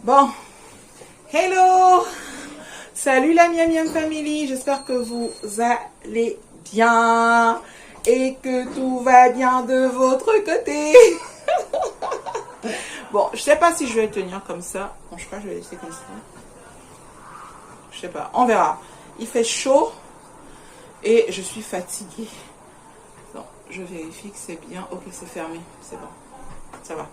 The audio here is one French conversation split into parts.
Bon, hello, salut la Miam Miam Family, j'espère que vous allez bien et que tout va bien de votre côté. Bon, je sais pas si je vais tenir comme ça. Bon, je sais pas, je vais laisser comme ça. Je sais pas, on verra. Il fait chaud et je suis fatiguée. Non, je vérifie que c'est bien. Ok, c'est fermé, c'est bon, ça va.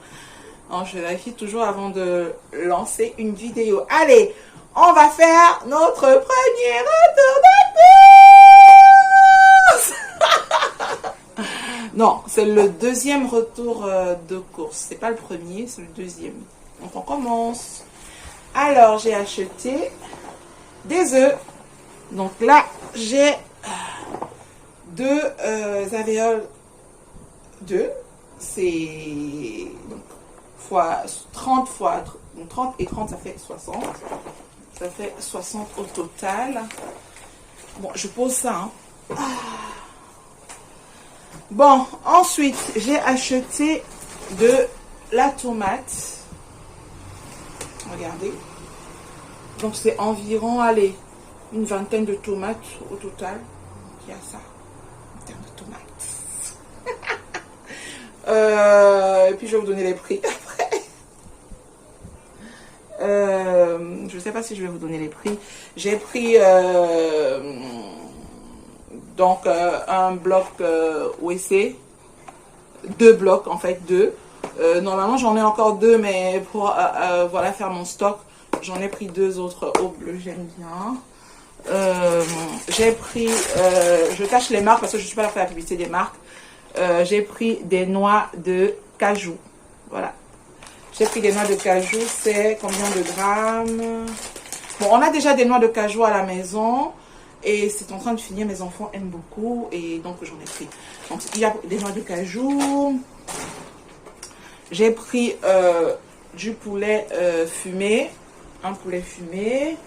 Non, je vérifie toujours avant de lancer une vidéo. Allez, on va faire notre premier retour de course. Non, c'est le deuxième retour de course. C'est pas le premier, c'est le deuxième. Donc on commence. Alors, j'ai acheté des œufs. Donc là, j'ai deux alvéoles. Deux. C'est fois 30 fois 30 et 30, ça fait 60. Ça fait 60 au total. Bon, je pose ça. Hein. Bon, ensuite, j'ai acheté de la tomate. Regardez. Donc, c'est environ, allez, une vingtaine de tomates au total. Il y a ça. En termes de tomates. Et puis, je vais vous donner les prix après. Je ne sais pas si je vais vous donner les prix. J'ai pris donc un bloc OEC. Deux blocs, en fait, deux. Normalement, j'en ai encore deux, mais pour voilà, faire mon stock, j'en ai pris deux autres au bleu, j'aime bien. J'ai pris, je cache les marques parce que je ne suis pas là pour faire la publicité des marques. J'ai pris des noix de cajou. Voilà. J'ai pris des noix de cajou, c'est combien de grammes? Bon, on a déjà des noix de cajou à la maison. Et c'est en train de finir, mes enfants aiment beaucoup. Et donc, j'en ai pris. Donc, il y a des noix de cajou. J'ai pris du poulet fumé. Un poulet fumé.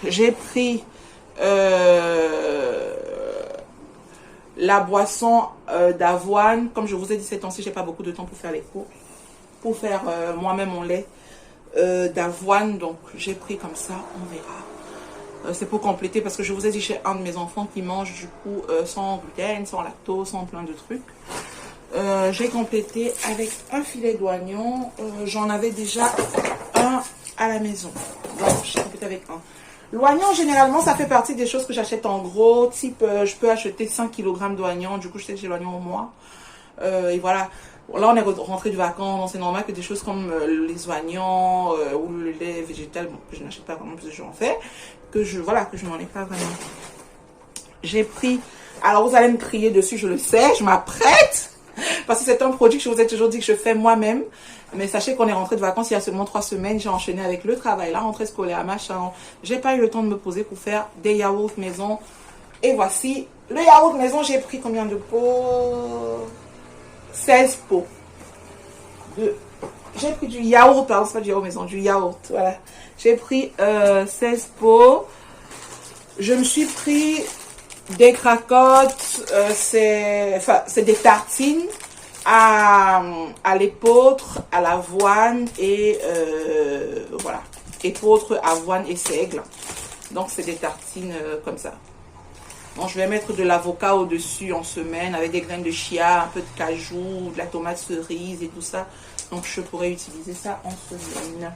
J'ai pris la boisson d'avoine. Comme je vous ai dit ces temps-ci, j'ai pas beaucoup de temps pour faire les courses. Pour faire moi-même mon lait d'avoine. Donc, j'ai pris comme ça. On verra. C'est pour compléter parce que je vous ai dit chez un de mes enfants qui mange du coup sans gluten, sans lactose, sans plein de trucs. J'ai complété avec un filet d'oignon. J'en avais déjà un à la maison. Donc j'ai complété avec un. L'oignon, généralement, ça fait partie des choses que j'achète en gros. Type, je peux acheter 5 kg d'oignons. Du coup, je sais que j'ai l'oignon au mois. Et voilà. Là, on est rentré de vacances. C'est normal que des choses comme les oignons ou le lait végétal, bon, que je n'achète pas vraiment, parce que j'en fais, que je n'en ai pas vraiment. J'ai pris, alors vous allez me crier dessus, je le sais, je m'apprête, parce que c'est un produit que je vous ai toujours dit que je fais moi-même. Mais sachez qu'on est rentré de vacances il y a seulement 3 semaines. J'ai enchaîné avec le travail, la rentrée scolaire, machin. J'ai pas eu le temps de me poser pour faire des yaourts maison. Et voici le yaourt maison. J'ai pris combien de pots? 16 pots. J'ai pris du yaourt, pardon, c'est pas du yaourt maison, du yaourt, voilà. J'ai pris 16 pots. Je me suis pris des cracottes, c'est des tartines à l'épeautre, à l'avoine et voilà. Épeautre, avoine et seigle. Donc c'est des tartines comme ça. Bon, je vais mettre de l'avocat au-dessus en semaine avec des graines de chia, un peu de cajou, de la tomate cerise et tout ça. Donc, je pourrais utiliser ça en semaine.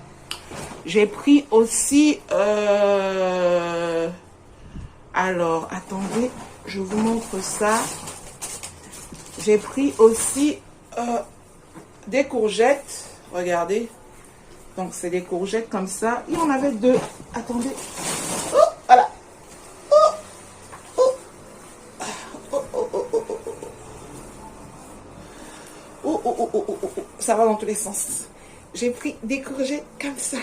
J'ai pris aussi... alors, attendez, je vous montre ça. J'ai pris aussi des courgettes. Regardez. Donc, c'est des courgettes comme ça. Il y en avait deux. Attendez. Oh, voilà. Ça va dans tous les sens. J'ai pris des courgettes comme ça.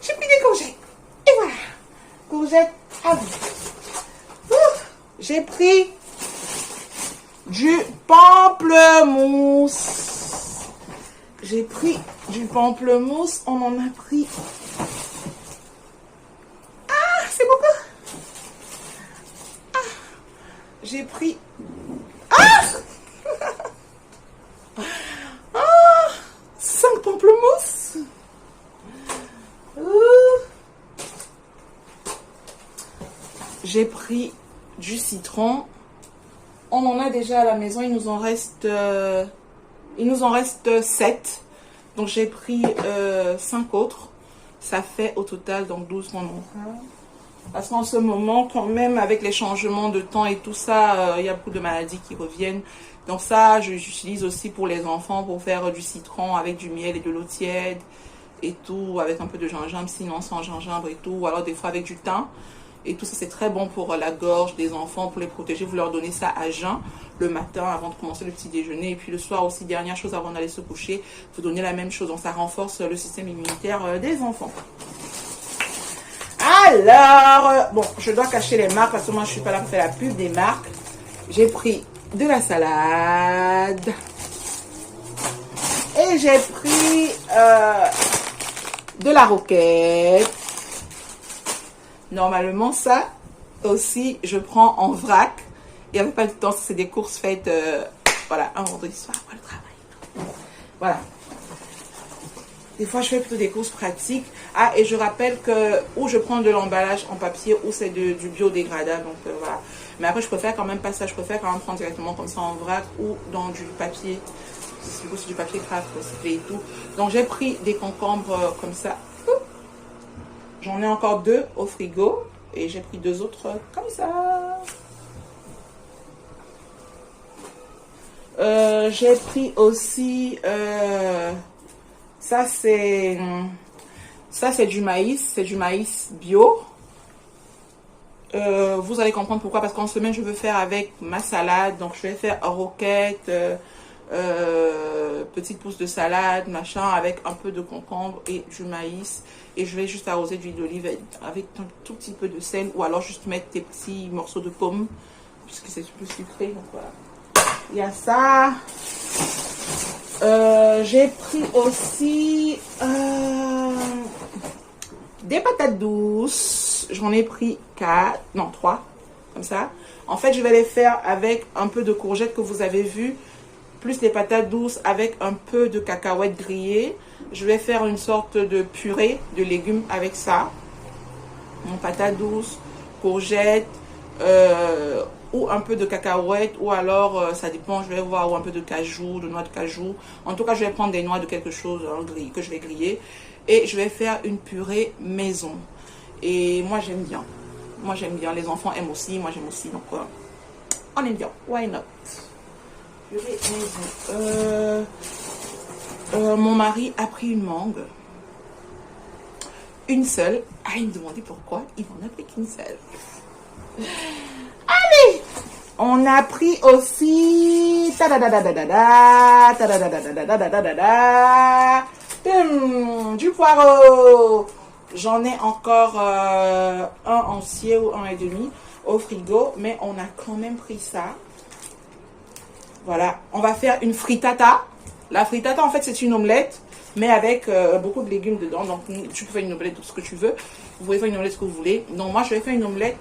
J'ai pris des courgettes. Et voilà. Courgettes à vous. J'ai pris du pamplemousse. J'ai pris du pamplemousse. On en a pris. Ah, c'est beaucoup. Ah, j'ai pris. Ah j'ai pris du citron. On en a déjà à la maison, il nous en reste 7. Donc j'ai pris 5 autres. Ça fait au total donc 12 moments. Parce qu'en ce moment, quand même, avec les changements de temps et tout ça, il y a beaucoup de maladies qui reviennent. Donc ça, j'utilise aussi pour les enfants, pour faire du citron avec du miel et de l'eau tiède et tout, avec un peu de gingembre, sinon sans gingembre et tout, ou alors des fois avec du thym. Et tout ça, c'est très bon pour la gorge des enfants, pour les protéger. Vous leur donnez ça à jeun le matin avant de commencer le petit déjeuner. Et puis le soir aussi, dernière chose avant d'aller se coucher, vous donnez la même chose. Donc ça renforce le système immunitaire des enfants. Alors, bon, je dois cacher les marques parce que moi, je suis pas là pour faire la pub des marques. J'ai pris de la salade. Et j'ai pris de la roquette. Normalement, ça aussi, je prends en vrac. Il n'y avait pas le temps, c'est des courses faites, voilà, un vendredi soir après le travail. Voilà. Des fois, je fais plutôt des courses pratiques. Ah, et je rappelle que ou je prends de l'emballage en papier ou c'est du biodégradable. Donc, voilà. Mais après, je préfère quand même pas ça. Je préfère quand même prendre directement comme ça en vrac ou dans du papier. C'est du papier craft, recyclé et tout. Donc, j'ai pris des concombres comme ça. J'en ai encore 2 au frigo. Et j'ai pris 2 autres comme ça. J'ai pris aussi... ça, c'est du maïs. C'est du maïs bio. Vous allez comprendre pourquoi. Parce qu'en semaine, je veux faire avec ma salade. Donc, je vais faire roquette, petite pousse de salade, machin, avec un peu de concombre et du maïs. Et je vais juste arroser d'huile d'olive avec un tout petit peu de sel. Ou alors juste mettre des petits morceaux de pomme. Puisque c'est plus sucré. Donc, voilà. Il y a ça. J'ai pris aussi des patates douces. J'en ai pris 3, comme ça. En fait, je vais les faire avec un peu de courgettes que vous avez vu, plus les patates douces avec un peu de cacahuètes grillées. Je vais faire une sorte de purée de légumes avec ça. Mon patate douce, courgettes, ou un peu de cacahuètes, ou alors ça dépend, je vais voir, ou un peu de cajou, de noix de cajou. En tout cas, je vais prendre des noix de quelque chose que je vais griller et je vais faire une purée maison. Et moi j'aime bien. Moi j'aime bien, les enfants aiment aussi, moi j'aime aussi, donc on aime bien. Why not? Purée maison. Mon mari a pris une mangue. Une seule. Ah, il me demandait pourquoi il n'en a pris qu'une seule. Allez, on a pris aussi du poireau. J'en ai encore un entier ou un et demi au frigo, mais on a quand même pris ça. Voilà, on va faire une frittata. La frittata, en fait, c'est une omelette, mais avec beaucoup de légumes dedans. Donc, tu peux faire une omelette, tout ce que tu veux. Vous pouvez faire une omelette ce que vous voulez. Donc, moi, je vais faire une omelette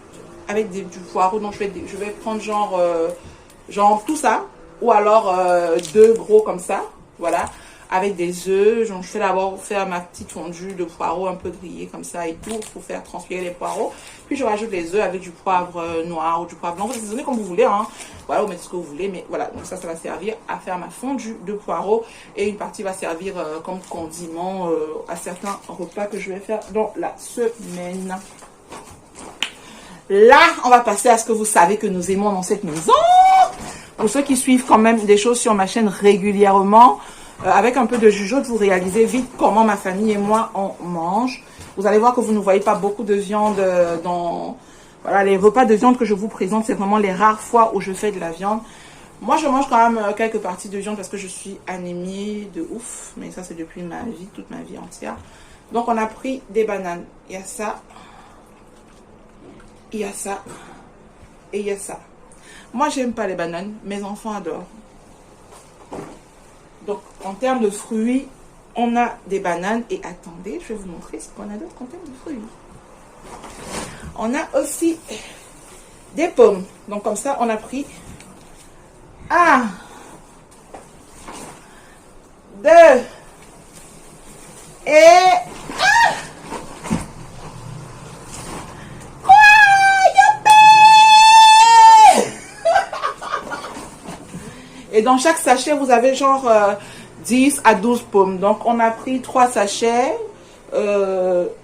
avec du poireau. Donc, je vais prendre genre tout ça. Ou alors 2 gros comme ça. Voilà. Avec des œufs. Donc, je vais d'abord faire ma petite fondue de poireau un peu grillée comme ça et tout. Pour faire transpirer les poireaux. Puis, je rajoute les œufs avec du poivre noir ou du poivre blanc. Vous assaisonnez comme vous voulez. Hein. Voilà, vous mettez ce que vous voulez. Mais voilà. Donc, ça va servir à faire ma fondue de poireau. Et une partie va servir comme condiment à certains repas que je vais faire dans la semaine. Là, on va passer à ce que vous savez que nous aimons dans cette maison. Pour ceux qui suivent quand même des choses sur ma chaîne régulièrement, avec un peu de jugeote, vous réalisez vite comment ma famille et moi, on mange. Vous allez voir que vous ne voyez pas beaucoup de viande dans... Voilà, les repas de viande que je vous présente, c'est vraiment les rares fois où je fais de la viande. Moi, je mange quand même quelques parties de viande parce que je suis anémie de ouf. Mais ça, c'est depuis ma vie, toute ma vie entière. Donc, on a pris des bananes. Il y a ça. Il y a ça. Et il y a ça. Moi, j'aime pas les bananes. Mes enfants adorent. Donc, en termes de fruits, on a des bananes. Et attendez, je vais vous montrer ce qu'on a d'autre en termes de fruits. On a aussi des pommes. Donc, comme ça, on a pris 1, 2 et... Quoi? Youpi! dans chaque sachet, vous avez genre 10 à 12 pommes. Donc, on a pris 3 sachets.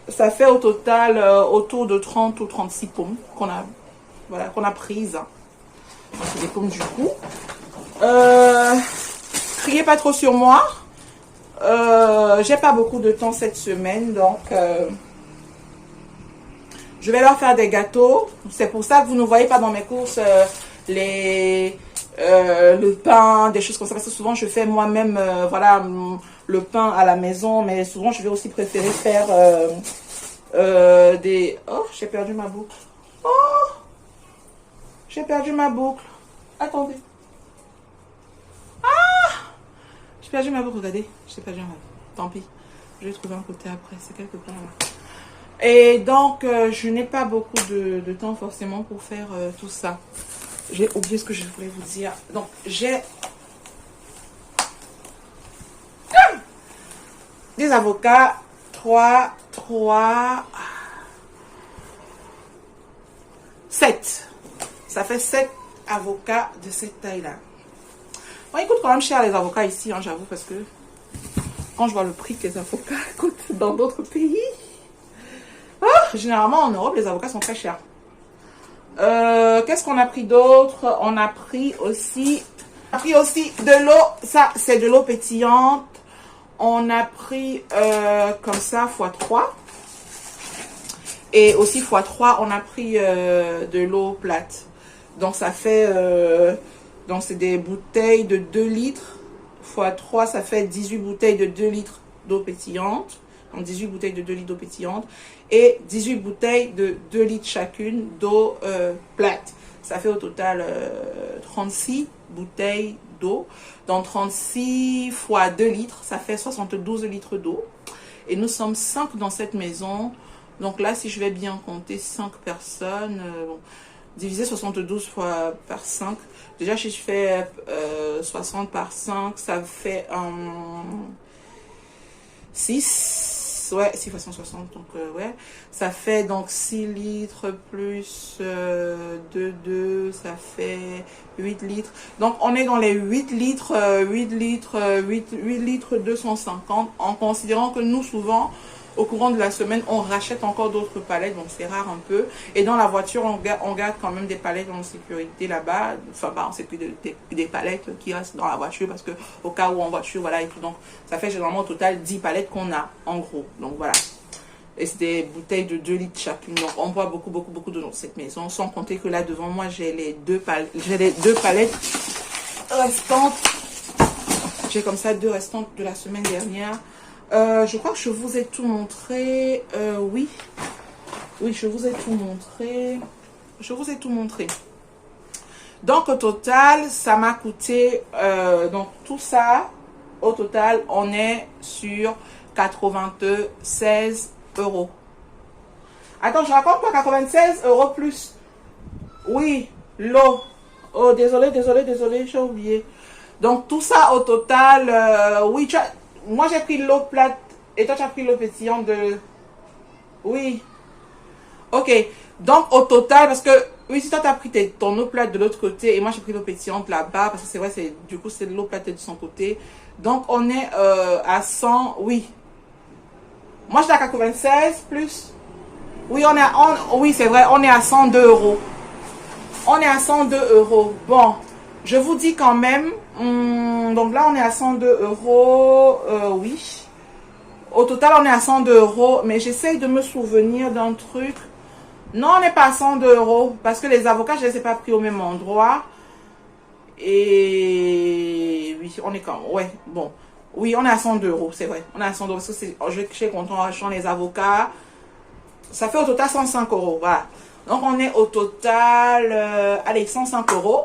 Ça fait au total autour de 30 ou 36 pommes qu'on a, voilà, qu'on a prises. C'est des pommes du coup. Criez pas trop sur moi. J'ai pas beaucoup de temps cette semaine, donc je vais leur faire des gâteaux. C'est pour ça que vous ne voyez pas dans mes courses le pain, des choses comme ça. Parce que souvent, je fais moi-même voilà, le pain à la maison. Mais souvent, je vais aussi préférer faire des... Oh, j'ai perdu ma boucle. Oh, j'ai perdu ma boucle. Attendez. Ah, j'ai perdu ma boucle, regardez. J'ai perdu ma boucle. Tant pis. Je vais trouver un côté après. C'est quelque part là. Et donc, je n'ai pas beaucoup de temps forcément pour faire tout ça. J'ai oublié ce que je voulais vous dire. Donc, j'ai des avocats. 7. Ça fait 7 avocats de cette taille-là. Bon, ils coûtent quand même cher les avocats ici, hein, j'avoue, parce que quand je vois le prix que les avocats coûtent dans d'autres pays, généralement en Europe, les avocats sont très chers. Qu'est-ce qu'on a pris d'autre? On a pris aussi de l'eau. Ça, c'est de l'eau pétillante. On a pris comme ça x3. Et aussi x3, on a pris de l'eau plate. Donc, ça fait... donc, c'est des bouteilles de 2 litres. x3, ça fait 18 bouteilles de 2 litres d'eau pétillante. Donc, 18 bouteilles de 2 litres d'eau pétillante. Et 18 bouteilles de 2 litres chacune d'eau plate. Ça fait au total 36 bouteilles d'eau. Donc 36 fois 2 litres, ça fait 72 litres d'eau. Et nous sommes 5 dans cette maison. Donc là, si je vais bien compter 5 personnes, diviser 72 fois par 5. Déjà, si je fais 60 par 5, ça fait 6. Ouais, 6 fois 160, donc ouais. Ça fait donc 6 litres plus 2, ça fait 8 litres. Donc, on est dans les 8 litres, 8 litres 250, en considérant que nous, souvent, au courant de la semaine, on rachète encore d'autres palettes, donc c'est rare un peu. Et dans la voiture, on garde quand même des palettes en sécurité là-bas. Enfin, bah, on sait plus des palettes qui restent dans la voiture parce que au cas où en voiture, voilà, et tout. Donc, ça fait généralement au total 10 palettes qu'on a, en gros. Donc, voilà. Et c'est des bouteilles de 2 litres chacune. Donc, on boit beaucoup d'eau dans cette maison. Sans compter que là, devant moi, j'ai les deux palettes restantes. J'ai comme ça 2 restantes de la semaine dernière. Je crois que je vous ai tout montré. Oui, je vous ai tout montré. Donc, au total, ça m'a coûté... donc, tout ça, au total, on est sur 96 €. Attends, je raconte pas 96 € plus. Oui, l'eau. Oh, désolé, j'ai oublié. Donc, tout ça, au total, oui, moi, j'ai pris l'eau plate et toi, tu as pris l'eau pétillante de... Oui. Ok. Donc, au total, parce que... Oui, si toi, tu as pris ton eau plate de l'autre côté et moi, j'ai pris l'eau pétillante là-bas, parce que c'est vrai, du coup, c'est l'eau plate de son côté. Donc, on est à 100... Oui. Moi, j'étais à 96 plus... Oui, oui, c'est vrai, on est à 102 €. On est à 102 €. Bon, je vous dis quand même... donc là, on est à 102 €. Oui. Au total, on est à 102 €. Mais j'essaye de me souvenir d'un truc. Non, on n'est pas à 102 €. Parce que les avocats, je ne les ai pas pris au même endroit. Et... Oui, on est quand même... Ouais, bon. Oui, on est à 102 €, c'est vrai. On est à 102 € parce que j'ai compté en achetant les avocats. Ça fait au total 105 €. Voilà. Donc, on est au total... allez, 105 €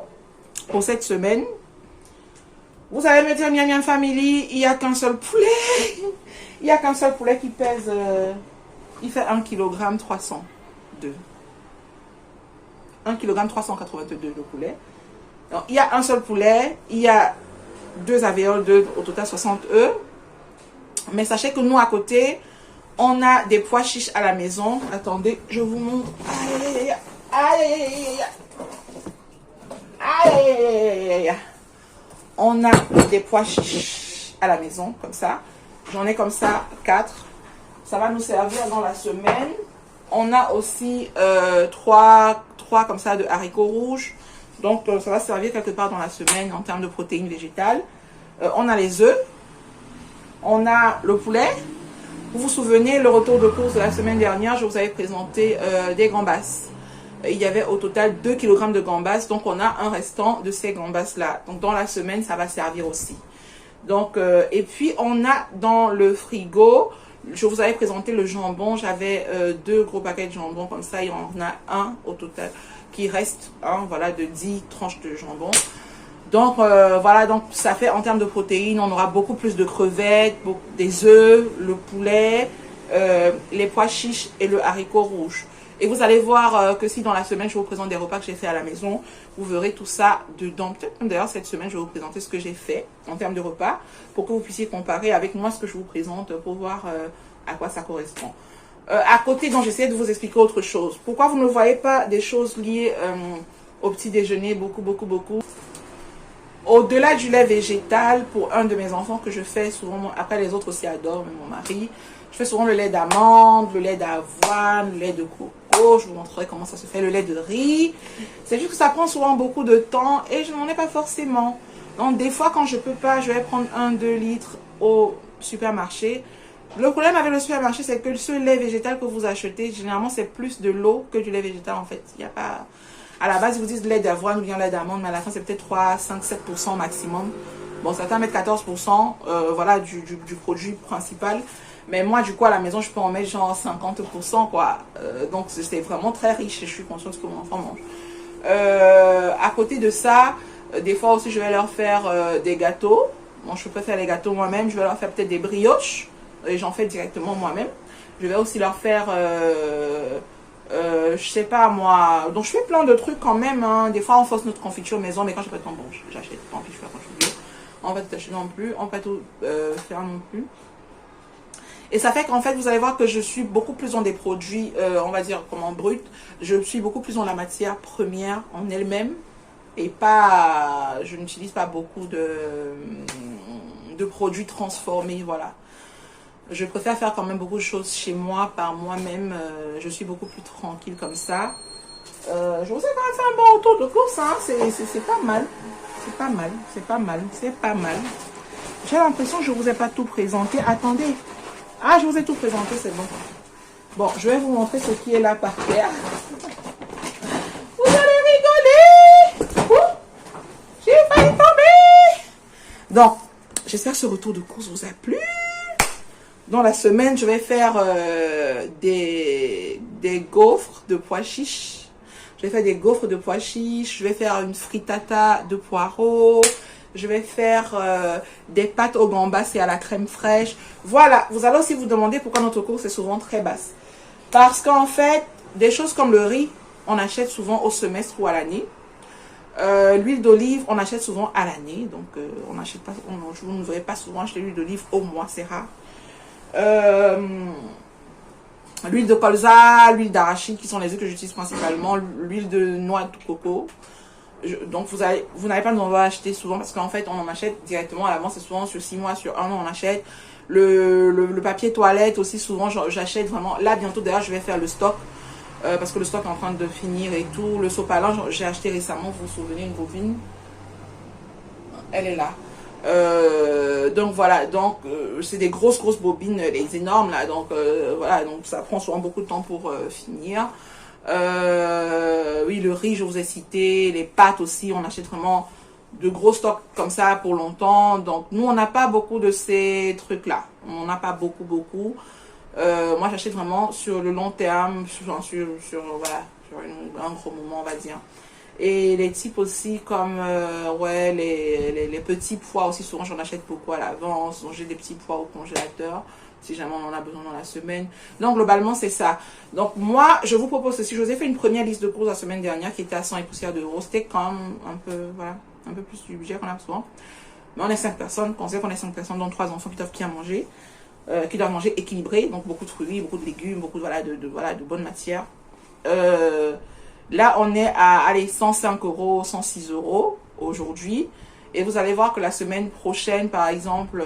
pour cette semaine. Vous allez me dire, miam miam family, il n'y a qu'un seul poulet. Il n'y a qu'un seul poulet qui pèse... il fait 1 kg 302. 1 kg 382 de poulet. Donc, il y a un seul poulet. Il y a 2 alvéoles, au total 60 œufs. Mais sachez que nous, à côté, on a des pois chiches à la maison. Attendez, je vous montre. Aïe, aïe, aïe, aïe, aïe, aïe, aïe, aïe, aïe. On a des pois chiches à la maison, comme ça. J'en ai comme ça 4. Ça va nous servir dans la semaine. On a aussi 3 comme ça de haricots rouges. Donc, ça va servir quelque part dans la semaine en termes de protéines végétales. On a les œufs. On a le poulet. Vous vous souvenez, le retour de course de la semaine dernière, je vous avais présenté des gambas. Il y avait au total 2 kg de gambas. Donc, on a un restant de ces gambas-là. Donc, dans la semaine, ça va servir aussi. Donc, et puis, on a dans le frigo, je vous avais présenté le jambon. J'avais 2 gros paquets de jambon comme ça. Il y en a un au total qui reste, voilà, de 10 tranches de jambon. Donc, voilà, donc ça fait en termes de protéines, on aura beaucoup plus de crevettes, des œufs, le poulet, les pois chiches et le haricot rouge. Et vous allez voir que si dans la semaine, je vous présente des repas que j'ai fait à la maison, vous verrez tout ça dedans. Peut-être même d'ailleurs cette semaine, je vais vous présenter ce que j'ai fait en termes de repas pour que vous puissiez comparer avec moi ce que je vous présente pour voir à quoi ça correspond. À côté, donc j'essaie de vous expliquer autre chose. Pourquoi vous ne voyez pas des choses liées au petit déjeuner, beaucoup. Au-delà du lait végétal, pour un de mes enfants que je fais souvent, après les autres aussi adorent, même mon mari, je fais souvent le lait d'amande, le lait d'avoine, le lait de coco, je vous montrerai comment ça se fait, le lait de riz. C'est juste que ça prend souvent beaucoup de temps et je n'en ai pas forcément. Donc des fois quand je peux pas, je vais prendre 1-2 litres au supermarché. Le problème avec le supermarché, c'est que ce lait végétal que vous achetez, généralement c'est plus de l'eau que du lait végétal en fait. Il n'y a pas... À la base, ils vous disent lait d'avoine ou bien lait d'amande, mais à la fin, c'est peut-être 3, 5, 7% maximum. Bon, certains mettent 14%, voilà, du produit principal. Mais moi, du coup, à la maison, je peux en mettre genre 50%, quoi. Donc, c'est vraiment très riche et je suis consciente de ce que mon enfant mange. À côté de ça, des fois aussi, je vais leur faire des gâteaux. Bon, je peux faire les gâteaux moi-même. Je vais leur faire peut-être des brioches. Et j'en fais directement moi-même. Je vais aussi leur faire... je sais pas moi, donc je fais plein de trucs quand même, hein. Des fois on force notre confiture maison, mais quand j'ai pas de temps, bon, j'achète, tant pis, je fais la confiture, on va tout acheter non plus, on va pas tout faire non plus. Et ça fait qu'en fait vous allez voir que je suis beaucoup plus dans des produits, on va dire comme en brut, je suis beaucoup plus dans la matière première en elle-même, et pas, je n'utilise pas beaucoup de produits transformés, voilà. Je préfère faire quand même beaucoup de choses chez moi, par moi-même. Je suis beaucoup plus tranquille comme ça. Je vous ai quand même fait un bon retour de course. Hein. C'est pas mal. C'est pas mal. C'est pas mal. C'est pas mal. J'ai l'impression que je ne vous ai pas tout présenté. Attendez. Ah, je vous ai tout présenté, c'est bon. Bon, je vais vous montrer ce qui est là par terre. Vous allez rigoler. J'ai failli tomber. Donc, j'espère que ce retour de course vous a plu. Dans la semaine, je vais faire des gaufres de pois chiches. Je vais faire des gaufres de pois chiches. Je vais faire une frittata de poireaux. Je vais faire des pâtes aux gambas et à la crème fraîche. Voilà, vous allez aussi vous demander pourquoi notre course est souvent très basse. Parce qu'en fait, des choses comme le riz, on achète souvent au semestre ou à l'année. L'huile d'olive, on achète souvent à l'année. Donc, on n'achète pas, vous ne verrez pas souvent acheter l'huile d'olive au mois, c'est rare. L'huile de colza, l'huile d'arachide qui sont les huiles que j'utilise principalement, l'huile de noix de coco. Donc vous n'avez pas besoin d'acheter souvent parce qu'en fait on en achète directement à l'avance, c'est souvent sur 6 mois, sur 1 an on achète. Le papier toilette aussi souvent j'achète vraiment. Là bientôt d'ailleurs je vais faire le stock parce que le stock est en train de finir et tout. Le sopalin j'ai acheté récemment, vous vous souvenez, une bobine, elle est là. Donc voilà, donc c'est des grosses bobines, les énormes là, donc voilà, donc ça prend souvent beaucoup de temps pour finir. Oui, le riz je vous ai cité, les pâtes aussi, on achète vraiment de gros stocks comme ça pour longtemps. Donc nous on n'a pas beaucoup de ces trucs là, on n'a pas beaucoup. Moi j'achète vraiment sur le long terme, voilà, sur un gros moment on va dire. Et les types aussi comme ouais, les petits pois aussi, souvent j'en achète beaucoup à l'avance. Donc j'ai des petits pois au congélateur si jamais on en a besoin dans la semaine. Donc globalement c'est ça. Donc moi je vous propose ceci. Je vous ai fait une première liste de courses la semaine dernière qui était à 100 et poussières d'euros. C'était quand même un peu, voilà, un peu plus du budget qu'on a souvent. Mais on est 5 personnes, on sait qu'on est 5 personnes dont 3 enfants qui doivent bien manger, qui doivent manger équilibré. Donc beaucoup de fruits, beaucoup de légumes, beaucoup de bonnes matières. Là, on est à 105 euros, 106 euros aujourd'hui. Et vous allez voir que la semaine prochaine, par exemple,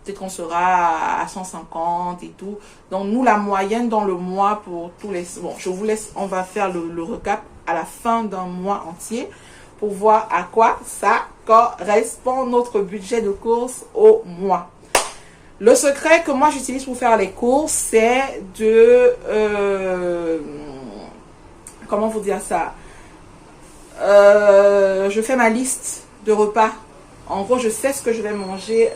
peut-être qu'on sera à 150 et tout. Donc, nous, la moyenne dans le mois pour tous les... Bon, je vous laisse, on va faire le recap à la fin d'un mois entier pour voir à quoi ça correspond notre budget de courses au mois. Le secret que moi j'utilise pour faire les courses, c'est de... comment vous dire ça? Je fais ma liste de repas. En gros, je sais ce que je vais manger.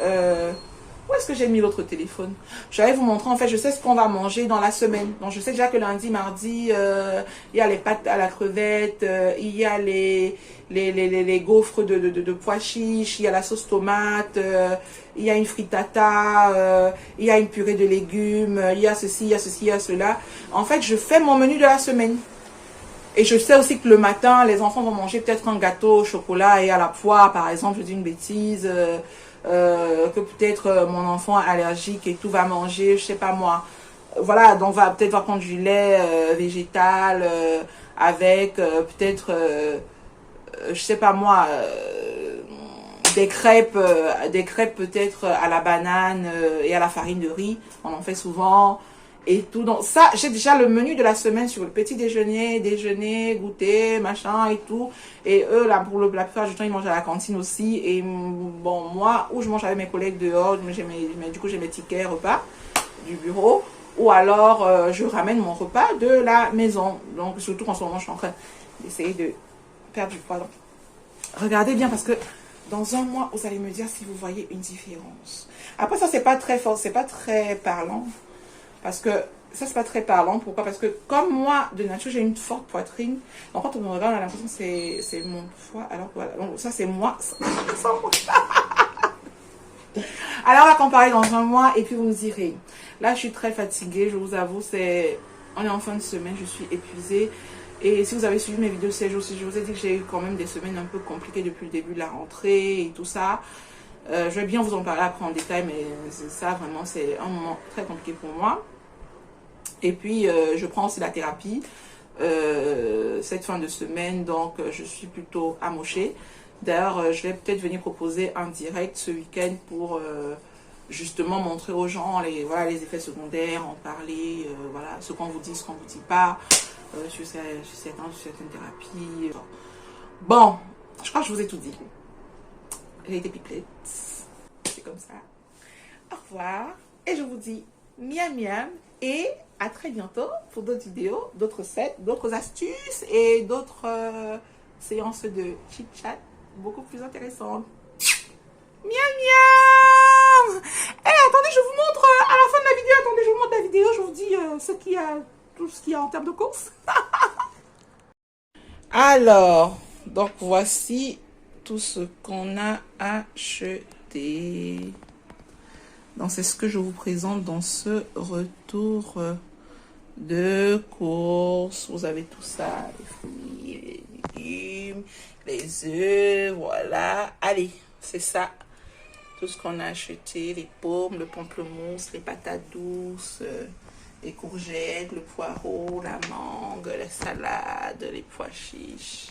Où est-ce que j'ai mis l'autre téléphone? J'allais vous montrer, en fait, je sais ce qu'on va manger dans la semaine. Donc, je sais déjà que lundi, mardi, il y a les pâtes à la crevette, il y a les gaufres de pois chiches, il y a la sauce tomate, il y a une frittata, il y a une purée de légumes, il y a ceci, il y a ceci, il y a cela. En fait, je fais mon menu de la semaine. Et je sais aussi que le matin, les enfants vont manger peut-être un gâteau au chocolat et à la poire, par exemple, je dis une bêtise, que peut-être mon enfant allergique et tout va manger, je sais pas moi. Voilà, donc va peut-être va prendre du lait végétal avec peut-être, je sais pas moi, des crêpes peut-être à la banane et à la farine de riz. On en fait souvent. Et tout, donc ça, j'ai déjà le menu de la semaine sur le petit déjeuner, goûter, machin et tout. Et eux, là, pour la plupart du temps, ils mangent à la cantine aussi. Et bon, moi, ou je mange avec mes collègues dehors, du coup, j'ai mes tickets repas du bureau. Ou alors, je ramène mon repas de la maison. Donc, surtout en ce moment, je suis en train d'essayer de perdre du poids. Donc, regardez bien parce que dans un mois, vous allez me dire si vous voyez une différence. Après, ça, c'est pas très fort, c'est pas très parlant. Parce que ça, c'est pas très parlant. Pourquoi? Parce que comme moi, de nature, j'ai une forte poitrine. Donc, quand on me regarde, on a l'impression que c'est mon poids. Alors, voilà. Donc, ça, c'est moi. Alors, on va comparer dans un mois et puis vous me direz. Là, je suis très fatiguée, je vous avoue. On est en fin de semaine, je suis épuisée. Et si vous avez suivi mes vidéos ces jours-ci, je vous ai dit que j'ai eu quand même des semaines un peu compliquées depuis le début de la rentrée et tout ça. Je vais bien vous en parler après en détail, mais ça, vraiment, c'est un moment très compliqué pour moi. Et puis, je prends aussi la thérapie cette fin de semaine, donc je suis plutôt amochée. D'ailleurs, je vais peut-être venir proposer un direct ce week-end pour justement montrer aux gens voilà, les effets secondaires, en parler, voilà, ce qu'on vous dit, ce qu'on vous dit pas, sur certaines thérapies. Bon, je crois que je vous ai tout dit. J'ai été pipelette. C'est comme ça. Au revoir. Et je vous dis miam miam. Et à très bientôt pour d'autres vidéos, d'autres recettes, d'autres astuces et d'autres séances de chit-chat beaucoup plus intéressantes. Miam miam. Attendez, je vous montre à la fin de la vidéo. Attendez, je vous montre la vidéo. Je vous dis tout ce qu'il y a en termes de courses. Alors, donc voici tout ce qu'on a acheté. Donc, c'est ce que je vous présente dans ce retour de course. Vous avez tout ça, les fruits, les légumes, les œufs, voilà. Allez, c'est ça. Tout ce qu'on a acheté, les pommes, le pamplemousse, les patates douces, les courgettes, le poireau, la mangue, la salade, les pois chiches.